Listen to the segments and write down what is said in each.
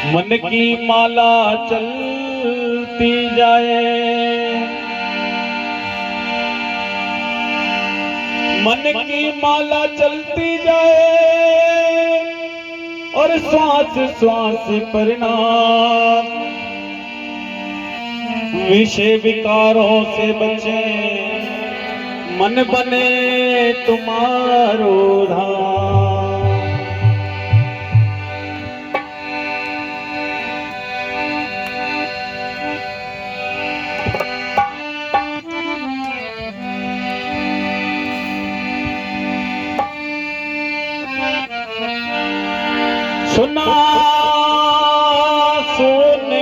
मन की माला चलती जाए, मन की माला चलती जाए और श्वास श्वास परिणाम विषय विकारों से बचे, मन बने तुम्हारो धाम। सुना शून्य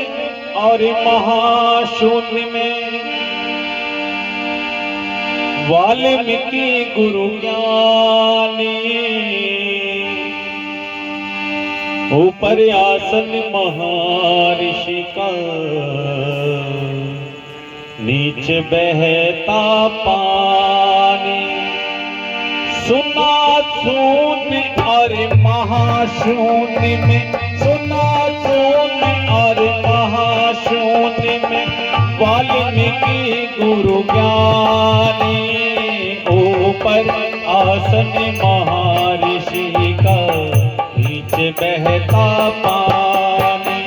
और महाशून्य में वाल्मीकि गुरु ज्ञानी, ऊपर आसन महर्षि का, नीचे बहता पानी। सुना शून्य और महाशून्य में, सुना शून्य और महाशून्य में वाल्मीकि गुरु ज्ञानी, ऊपर आसन महर्षि का, नीचे बहता पानी।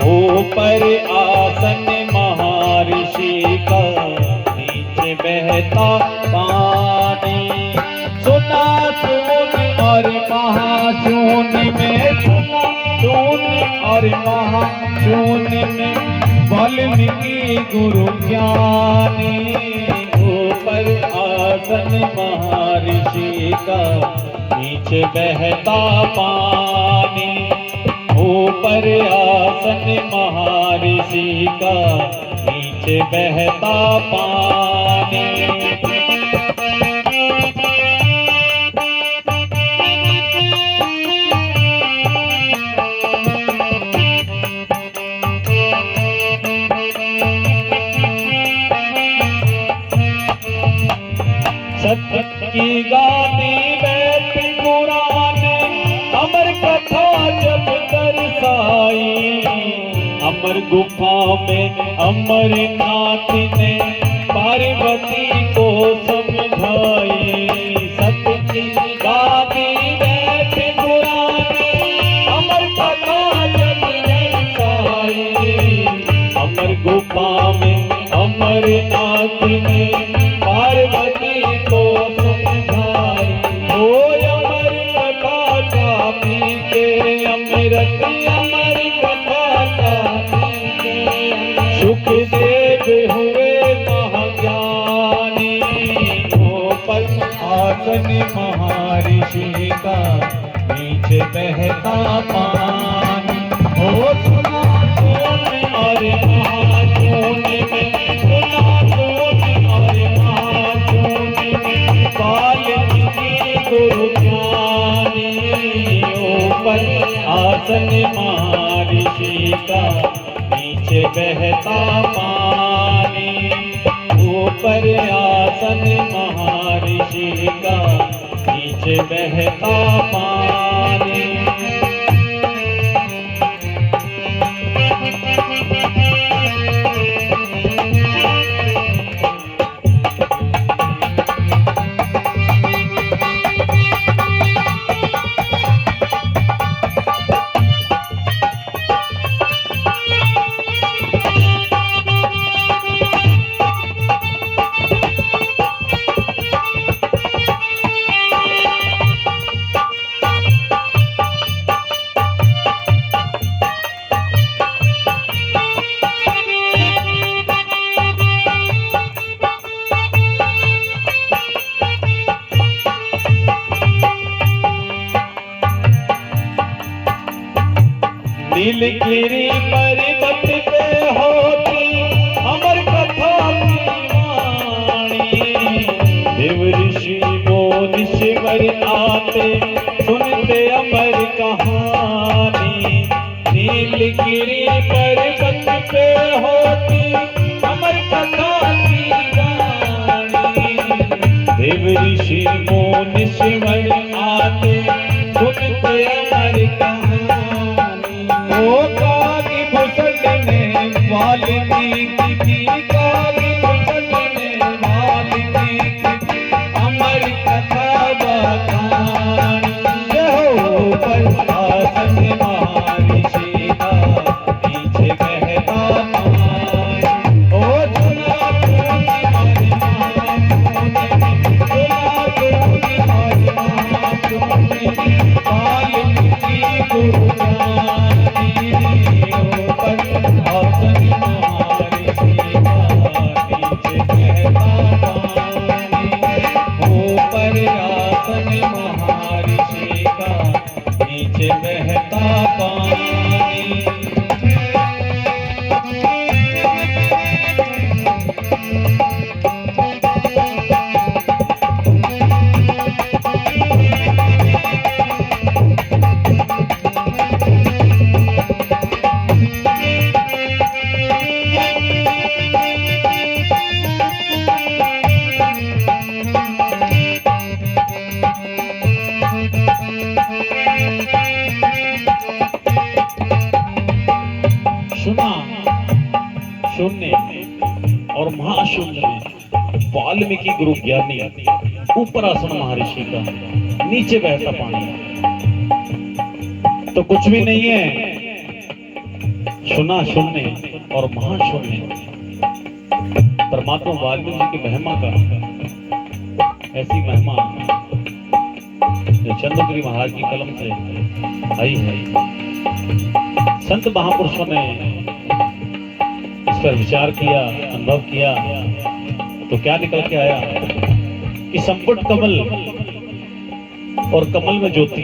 ऊपर आसन महर्षि का, नीचे बहता पानी। सुना शून्य और महाशून्य में, सुना शून्य और महाशून्य में वाल्मीकि गुरु ज्ञानी, ऊपर आसन महर्षि का, नीचे बहता पानी। ऊपर आसन महर्षि का, नीचे बहता पानी। सत्य की गाती बैठी पुराने, अमर कथा जब दर्शाई। अमर गुफा में अमरनाथ ने पार्वती को समझाई। सत्य की गाती बैठी पुराने, अमर कथा जब दर्शाई। अमर गुफा में अमरनाथ ने पार्वती को समझाई। ओ अमर कथा का पी के अमृत, अमर कथा का पी के सुखदेव हुए महाज्ञानी। ऊपर आसन महर्षि का, नीचे बहता पानी। ओ सुना शून्य और महाशून्य में, सुना शून्य और महाशून्य में वाल्मीकि गुरु ज्ञानी, ऊपर आसन महर्षि का, नीचे बहता पानी। ऊपर आसन महर्षि का, नीचे बहता पानी। नीलगिरी पर्वत पे होती अमर कथा की वाणी। देव ऋषि मुनीश्वर आते सुनते अमर कहानी। नीलगिरी पर्वत पे होती अमर कथा की वाणी। देव ऋषि मुनीश्वर आते सुनते अमर कहानी। ओ शून्य और महाशून्य में वाल्मीकि गुरु ज्ञानी, ऊपर आसन महर्षि का, नीचे बहता पानी, तो कुछ भी नहीं है। शून्य शून्य और महाशून्य परमात्मा वाल्मीकि की महिमा का, ऐसी महिमा जो चंद्रगिरी महाराज की कलम से आई है। संत महापुरुषों ने इस पर विचार किया, अनुभव किया, तो क्या निकल के आया कि संपुट कमल और कमल में ज्योति,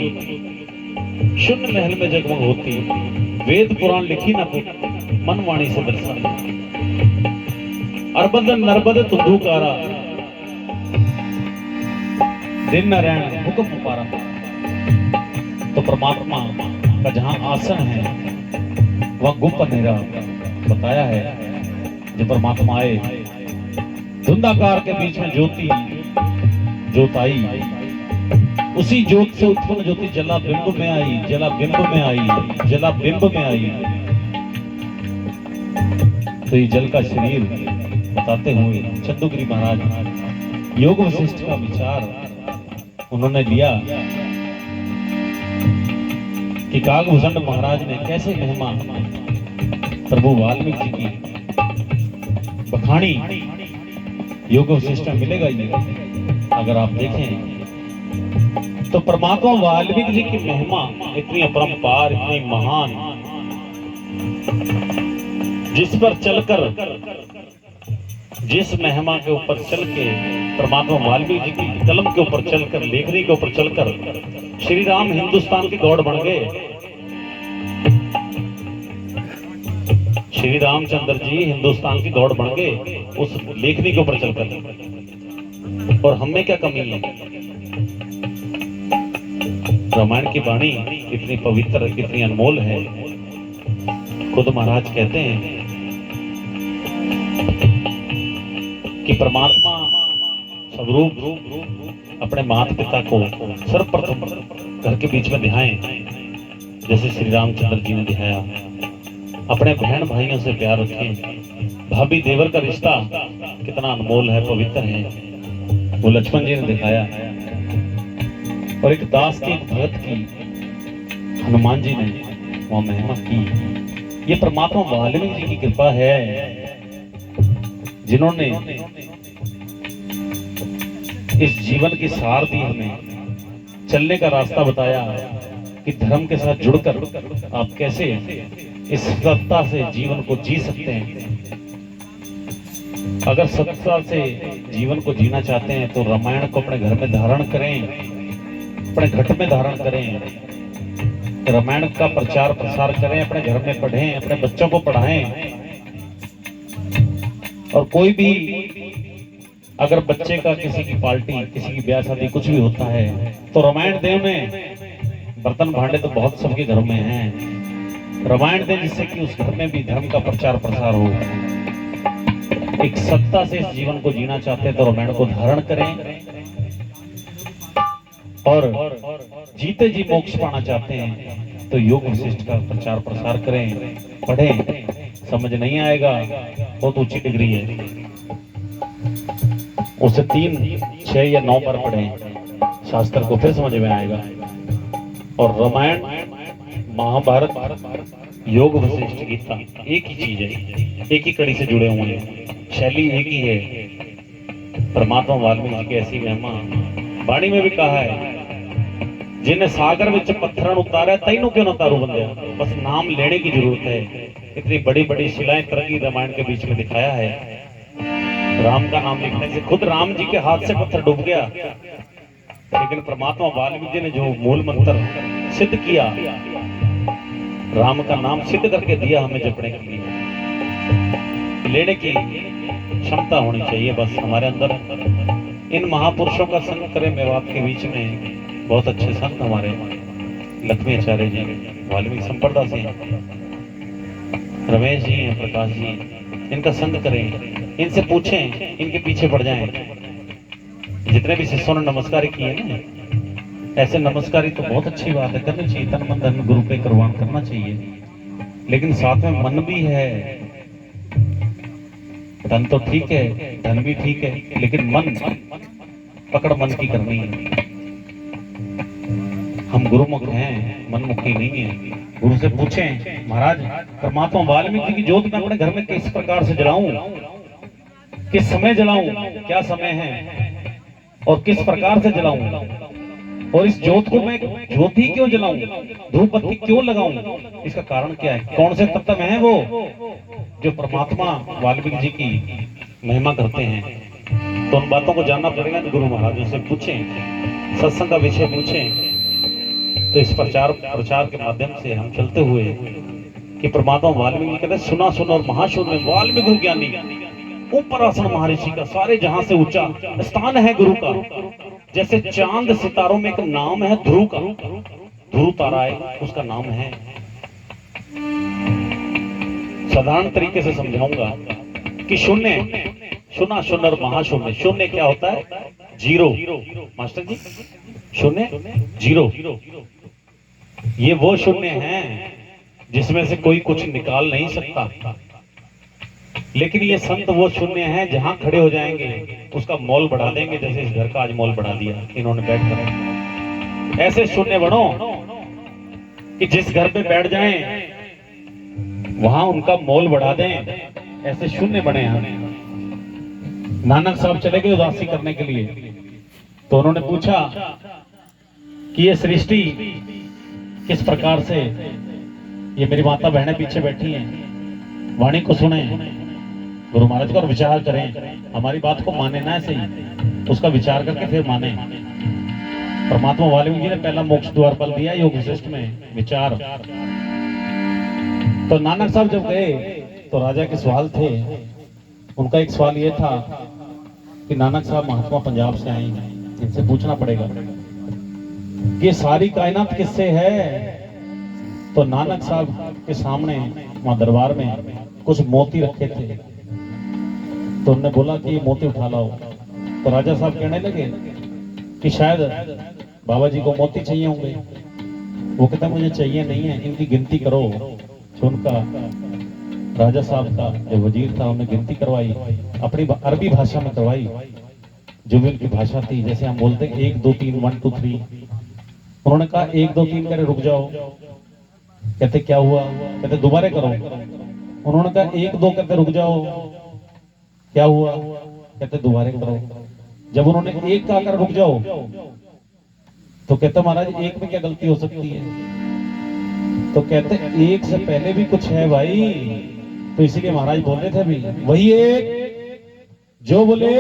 शून्य महल में जगमग होती, वेद पुराण लिखी न पुट, मन वाणी से दर्शन, अरबद नर्बद तुंदुकारा, दिन नारायण हुक्म पारा। तो परमात्मा का जहां आसन है वह गुप्त अंधेरा बताया है। जब परमात्मा आए, धुंधाकार के बीच में ज्योति, ज्योत आई, उसी ज्योत से उत्पन्न ज्योति जला बिंब में आई, जला बिंब में आई, जला बिंब में आई। तो ये जल का शरीर बताते हुए चंद्रगिरी महाराज योग वशिष्ठ का विचार उन्होंने लिया कि कागभूषण महाराज ने कैसे महिमा प्रभु वाल्मीकि की बखानी। योग वशिष्ठ में मिलेगा ये, अगर आप देखें तो परमात्मा वाल्मीकि जी की महिमा इतनी अपरंपार, इतनी महान, जिस पर चलकर, जिस महिमा के ऊपर चल के परमात्मा वाल्मीकि जी की कलम के ऊपर चलकर, लेखनी के ऊपर चलकर श्री राम हिंदुस्तान की गौड़ बन गए। श्री रामचंद्र जी हिंदुस्तान की गौड़ बन गए उस लेखनी के ऊपर चलकर। और हमें क्या कमी है? रामायण की वाणी कितनी पवित्र, कितनी अनमोल है। खुद महाराज कहते हैं कि परमात्मा स्वरूप अपने माता पिता को सर्वप्रथम घर के बीच में दिखाएं, जैसे श्री रामचंद्र जी ने दिखाया। अपने बहन भाइयों से प्यार रखें। भाभी देवर का रिश्ता कितना अनमोल है, पवित्र है, वो लक्ष्मण जी ने दिखाया। और एक दास की, एक भगत की हनुमान जी ने वो महिमा की। ये परमात्मा वाल्मीकि जी की कृपा है, जिन्होंने इस जीवन की सार दी, हमें चलने का रास्ता बताया कि धर्म के साथ जुड़कर आप कैसे इस सत्ता से जीवन को जी सकते हैं। अगर सत्ता से जीवन को जीना चाहते हैं तो रामायण को अपने घर में धारण करें, अपने घट में धारण करें, रामायण का प्रचार प्रसार करें, अपने घर में पढ़ें, अपने बच्चों को पढ़ाएं। और कोई भी अगर बच्चे का किसी की पार्टी, किसी की ब्याह शादी कुछ भी होता है तो रामायण देव में बर्तन भांडे तो बहुत सबके घर में हैं, रामायण दें जिससे कि उस घर में भी धर्म का प्रचार प्रसार हो। एक सत्ता से इस जीवन को जीना चाहते हैं तो रामायण को धारण करें, और जीते जी मोक्ष पाना चाहते हैं तो योग वशिष्ठ का प्रचार प्रसार करें, पढ़ें। समझ नहीं आएगा, बहुत ऊंची डिग्री है, उसे 3, 6 या 9 बार पढ़ें, शास्त्र को फिर समझ में आएगा। और रामायण, महाभारत, योग वशिष्ठ, गीता एक ही चीज है, एक ही कड़ी से जुड़े हुए हैं, शैली एक ही है। परमात्मा वाल्मीकि की ऐसी महिमा वाणी में भी कहा है, जिन्हें सागर में पत्थर उतारा तैनू क्यों न उतारू बंदे, बस नाम लेने की जरूरत है। इतनी बड़ी बड़ी शिलाएं तरंगी रामायण के बीच में दिखाया है। राम का नाम लिखने से खुद राम जी के हाथ से पत्थर डूब गया, लेकिन परमात्मा वाल्मीकि जी ने जो मूल मंत्र सिद्ध किया, राम का नाम सिद्ध करके दिया हमें जपने के लिए, लेने की क्षमता होनी चाहिए बस हमारे अंदर। इन महापुरुषों का संग करें। मेवात के बीच में बहुत अच्छे संत हमारे लक्ष्मी आचार्य जी वाल्मीकि संप्रदा से हैं, रमेश जी हैं, प्रकाश जी, इनका संग करें, इनसे पूछें, इनके पीछे पड़ जाएं। जितने भी शिष्यों ने नमस्कार किए ना, ऐसे नमस्कारी तो बहुत अच्छी बात है, करनी चाहिए, तन मन धन गुरु पे कुर्बान करना चाहिए, लेकिन साथ में मन भी है। धन तो ठीक है, धन भी ठीक है, लेकिन मन, पकड़ मन की करनी है। हम गुरुमुख हैं, मनमुखी नहीं है। गुरु से पूछें, महाराज परमात्मा वाल्मीकि की ज्योत मैं अपने घर में किस प्रकार से जलाऊं, किस समय जलाऊं, क्या समय है और किस प्रकार से जलाऊं, और इस ज्योत को मैं ज्योति क्यों जलाऊं, धूप बत्ती क्यों लगाऊं, इसका कारण क्या है, कौन से तत्व हैं वो जो परमात्मा वाल्मीकि जी की महिमा करते हैं। तो उन बातों को जानना पड़ेगा। तो गुरु महाराजों से पूछें, सत्संग का विषय पूछें, तो इस प्रचार के माध्यम से हम चलते हुए कि परमात्मा वाल्मीकि कहते सुना सुन और महाशूर में वाल्मीकि ज्ञानी, ऊपर आसन महर्षि का, सारे जहां से ऊंचा स्थान है गुरु का। जैसे चांद सितारों में एक नाम है ध्रुव का, ध्रुव तारा है उसका नाम है। साधारण तरीके से समझाऊंगा कि शून्य, सुना शून्य और महाशून्य। शून्य क्या होता है? जीरो। मास्टर जी, शून्य जीरो, ये वो शून्य है जिसमें से कोई कुछ निकाल नहीं सकता। लेकिन ये संत वो शून्य है जहां खड़े हो जाएंगे उसका मोल बढ़ा देंगे। जैसे इस घर का आज मोल बढ़ा दिया इन्होंने बैठकर। ऐसे शून्य बनो कि जिस घर पे बैठ जाएं वहां उनका मोल बढ़ा दें। ऐसे शून्य बने हम। नानक साहब चले गए उदासी करने के लिए, तो उन्होंने पूछा कि ये सृष्टि किस प्रकार से, ये मेरी माता बहनें पीछे बैठी हैं, वाणी को सुने गुरु महाराज का और विचार करें। हमारी बात को माने ना ऐसे ही, उसका विचार करके फिर माने। परमात्मा वाल्मीकि जी ने पहला मोक्ष द्वार पल दिया योग वशिष्ठ में, विचार। तो नानक साहब जब गए तो राजा के सवाल थे। उनका एक सवाल ये था कि नानक साहब महात्मा पंजाब से आए हैं, इनसे पूछना पड़ेगा ये सारी कायनात किससे है। तो नानक साहब के सामने वहां दरबार में कुछ मोती रखे थे, तो उन्होंने बोला कि ये मोती उठा लाओ। तो राजा साहब कहने लगे कि शायद बाबा जी को मोती चाहिए होंगे। वो कहता मुझे चाहिए नहीं है, इनकी गिनती करो। तो उनका राजा साहब का जो वजीर था उन्हें गिनती करवाई, अपनी अरबी भाषा में करवाई, जो भी उनकी भाषा थी। जैसे हम बोलते हैं 1 2 3 1 2 3, उन्होंने कहा 1 2 3 करे रुक जाओ। कहते क्या हुआ? कहते दोबारा करो। उन्होंने कहा 1 2 कहते रुक जाओ। क्या हुआ? कहते दोबारा करो। जब उन्होंने 1 का कर रुक जाओ, तो कहते महाराज 1 में क्या गलती हो सकती है? तो कहते 1 से पहले भी कुछ है भाई। तो इसीलिए महाराज बोल रहे थे अभी, वही एक जो बोले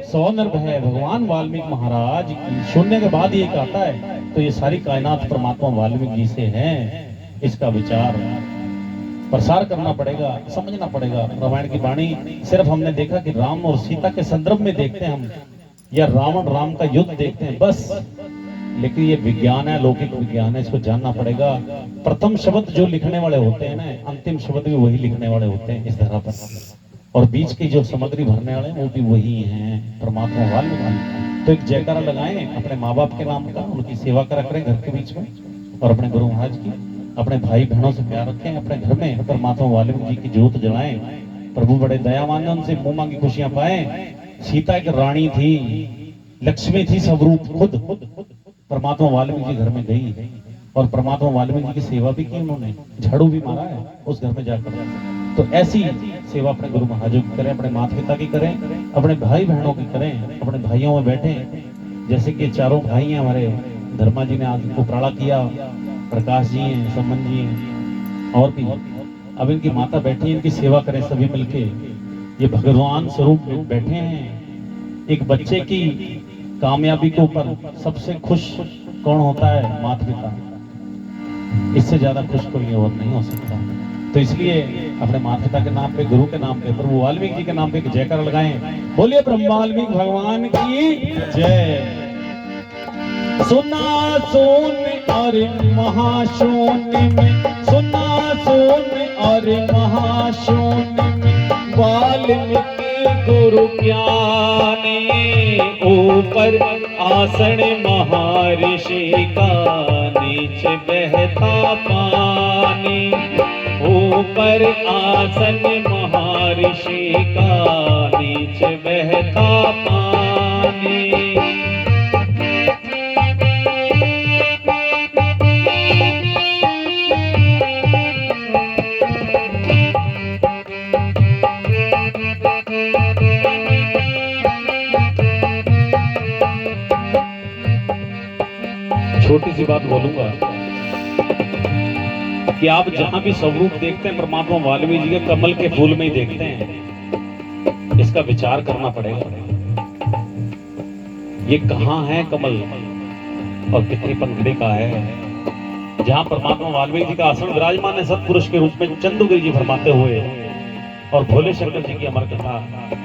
100 निर्भय भगवान वाल्मीकि महाराज की। शून्य के बाद एक आता है। तो ये सारी कायनात परमात्मा वाल्मीकि जी से है। इसका विचार प्रसार करना पड़ेगा, समझना पड़ेगा। रामायण की वाणी सिर्फ हमने देखा कि राम और सीता के संदर्भ में देखते हैं हम, या रावण राम का युद्ध देखते हैं बस। लेकिन ये विज्ञान है, लौकिक विज्ञान है, इसको जानना पड़ेगा। प्रथम शब्द जो लिखने वाले होते हैं ना, अंतिम शब्द भी वही लिखने वाले होते हैं इस धरा पर। और बीच की जो सामग्री भरने वाले वो भी वही हैं, परमात्मा वाल्मीकि। तो एक जयकारा लगाएं अपने माँ बाप के नाम का, उनकी सेवा करा करें घर के बीच में, और अपने गुरु महाराज की, अपने भाई बहनों से प्यार रखें। अपने घर में परमात्मा वाल्मीकि जी की ज्योत जलाएं। प्रभु बड़े दयावान हैं, उनसे मुंह मांगी खुशियां पाएं। सीता एक रानी थी, लक्ष्मी थी स्वरूप खुद। परमात्मा वाल्मीकि घर में गई और परमात्मा वाल्मीकि की सेवा भी की उन्होंने, झाड़ू भी मारा है उस घर में जाकर। तो ऐसी सेवा अपने गुरु महाराजों की करें, अपने माता पिता की करें, अपने भाई बहनों की करें, अपने भाइयों में बैठे। जैसे कि 4 भाई हैं हमारे, धर्मा जी ने आज उपराड़ा किया, प्रकाश जी हैं, सम्मन जी हैं, और भी। अब इनकी माता बैठी है, इनकी सेवा करें सभी मिलके। ये भगवान स्वरूप बैठे हैं। एक बच्चे की कामयाबी के ऊपर सबसे खुश कौन होता है? माता पिता। इससे ज्यादा खुश कोई और नहीं हो सकता। तो इसलिए अपने माता पिता के नाम पे, गुरु के नाम पे, प्रभु वाल्मीकि जी के नाम पे एक जयकार लगाएं। बोलिए ब्रह्म वाल्मीकि भगवान की जय। सुना सोन और महाशून्य में, सुना सोन और महाशून्य में, वाल्मीकि गुरु ज्ञानी। ऊपर आसन महर्षि का, नीचे बहता पानी। ऊपर आसन महर्षि का, नीचे बहता पानी। छोटी सी बात बोलूंगा कि आप जहां भी स्वरूप देखते हैं परमात्मा वाल्मीकि जी के कमल के फूल में ही देखते हैं। इसका विचार करना पड़ेगा, ये कहां है कमल और कितनी पंखुड़ी का है। जहां परमात्मा वाल्मीकि जी का आसन विराजमान है सत्पुरुष के रूप में, चंदुगिरी जी फरमाते हुए और भोले शंकर जी की अमर कथा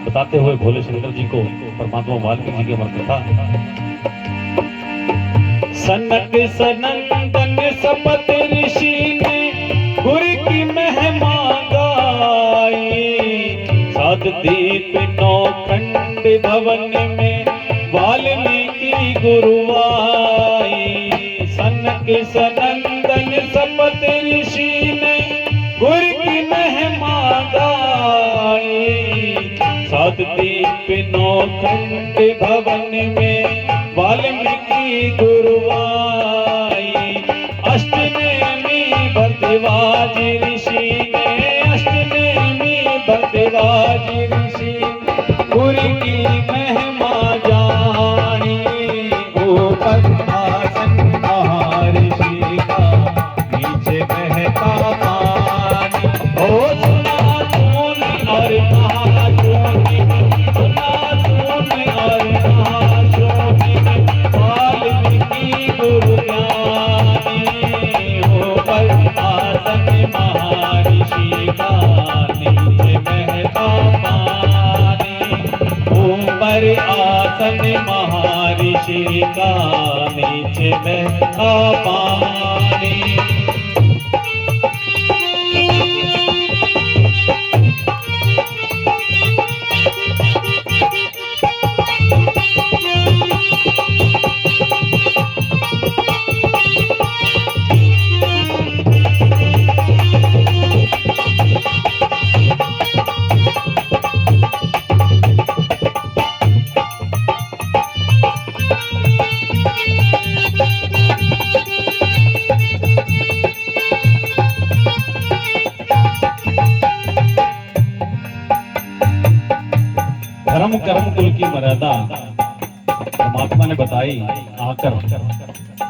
बताते हुए, भोले शंकर जी को परमात्मा वाल्मीकि जी की अमर कथा। सनक सनंदन सपत ऋषि ने गुर की महिमा गाई, सात दीप नौ खंड भवन में वाल्मीकि गुरुवाई। सनक सनंदन सपत ऋषि ने गुर की महिमा गाई, सात दीप नौ खंड भवन में वाल्मीकि गुरुवाई। अष्टनेमी भरद्वाज ऋषि ने, अष्टनेमी भरद्वाज ऋषि गुर की महिमा जानी। ऊपर आसन महर्षि का, नीचे बहता पानी। ओ सुना तूने और कहा तूने, सुना तूने और कहा तूने, वाल्मीकि गुरु ज्ञानी। ऊपर आसन महर्षि का, नीचे बहता पानी। ऊपर आसन महर्षि का, नीचे बहता पानी। धर्म कर्म कुल की मर्यादा परमात्मा ने बताई आकर,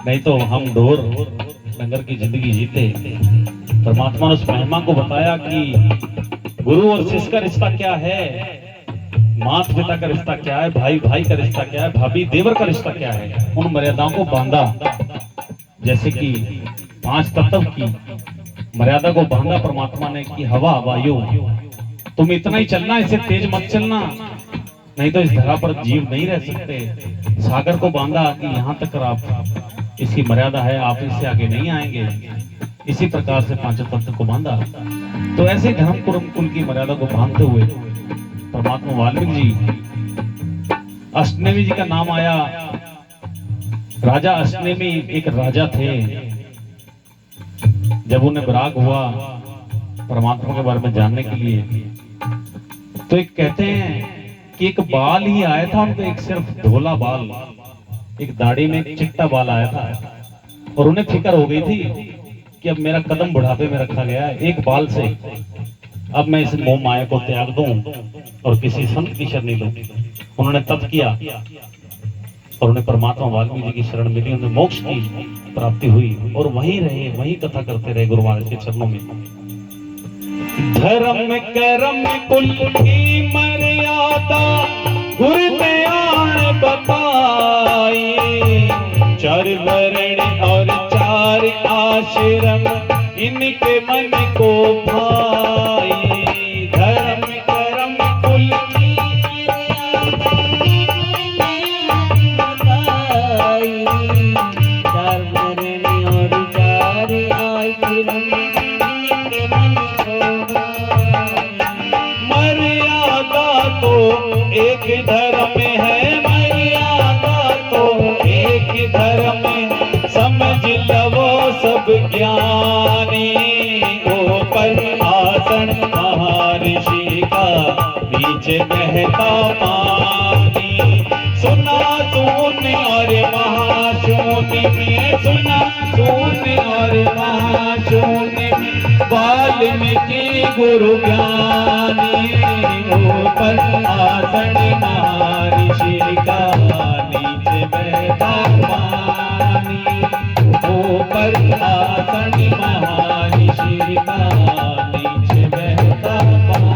नहीं तो हम ढोर डंगर की जिंदगी जीते। परमात्मा ने उस महिमा को बताया कि गुरु और शिष्य का रिश्ता क्या है, माता पिता का रिश्ता क्या है, भाई भाई का रिश्ता क्या है, भाभी देवर का रिश्ता क्या है। उन मर्यादाओं को बांधा, जैसे कि 5 तत्व की मर्यादा को बांधा परमात्मा ने कि हवा वायु तुम इतना ही चलना, इससे तेज मत चलना, नहीं तो इस धरा पर जीव नहीं रह सकते। सागर को बांधा कि यहाँ तक आप, इसकी मर्यादा है, आप इससे आगे नहीं आएंगे। इसी प्रकार से 5 तत्व को बांधा। तो ऐसे धर्म कर्म कुल की मर्यादा को बांधते हुए परमात्मा वाल्मीकि जी, अष्टनेमी जी का नाम आया। राजा अष्टनेमी एक राजा थे। जब उन्हें विराग हुआ परमात्मा के बारे में जानने के लिए, तो एक कहते हैं कि एक बाल ही आया था उनको, एक सिर्फ धोला बाल, एक दाढ़ी में एक चिट्टा बाल आया था। और उन्हें फिक्र हो गई थी कि अब मेरा कदम बुढ़ापे में रखा गया है एक बाल से, अब मैं इस मोह माया को त्याग दूं और किसी संत की शरण लूं। उन्होंने तप किया और उन्हें परमात्मा वाल्मीकि जी की शरण मिली, उन्हें मोक्ष की प्राप्ति हुई और वहीं रहे, वहीं कथा करते रहे गुरु महाराज के चरणों में। धर्म कर्म कुल की मर्यादा गुरु दयाल बताई, 4 वर्ण और 4 आश्रम इनके मन को भाई। धर्म कर्म कुल की बताई, 4 वर्ण और 4 आश्रम इनके मन को भाई। मर्यादा तो एक धर्म है, मर्यादा तो एक धर्म है, समझ लो सब ज्ञानी। ऊपर आसन महर्षि का नीचे बहता पानी। सुना तूने और महाशून्य में, सुना तूने और महाशून्य में वाल्मीकि गुरु ज्ञानी। ऊपर आसन महर्षि का नीचे बहता पानी। ऊपर आसन महर्षि का नीचे बहता पानी।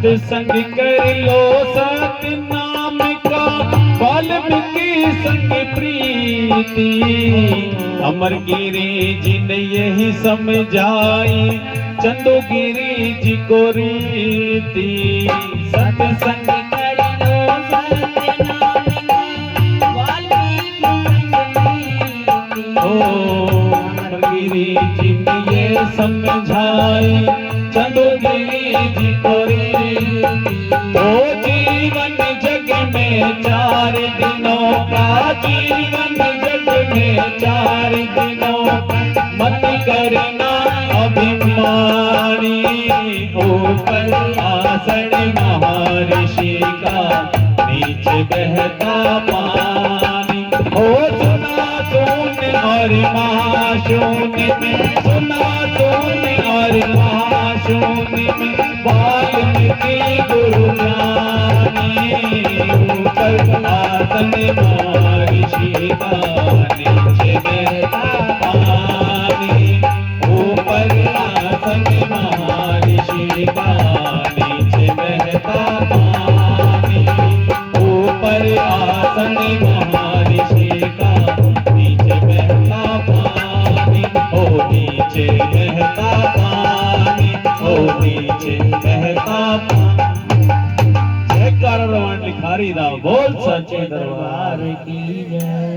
सत्संग कर लो सतनाम का, वाल्मीकि संग प्रीति। अमरगिरी जी ने यही समझाई, चंदोगिरी जी को रीति। सत्संग कर लो सतनाम का, वाल्मीकि संग प्रीति। अमरगिरी जी ने ये समझाई, चंदोगिरी जी को तो जीवन जग में 4 दिनों का, जीवन जग में 4 दिनों का, मत करना अभिमानी। ऊपर आसन महर्षि का नीचे बहता पानी। ओ सुना तूने और महाशून्य में, सुना तूने और महाशून्य में वाल्मीकि गुरु ज्ञानी। ऊपर आसन महर्षि का नीचे बहता पानी। ऊपर आसन महर्षि का नीचे बहता पानी। ऊपर आसन महर्षि का नीचे बहता पानी। ओ नीचे बहता पानी, ओ नीचे बहता पानी। जयकार रमण लिखारी दा बोल सच्चे दरबार की जय।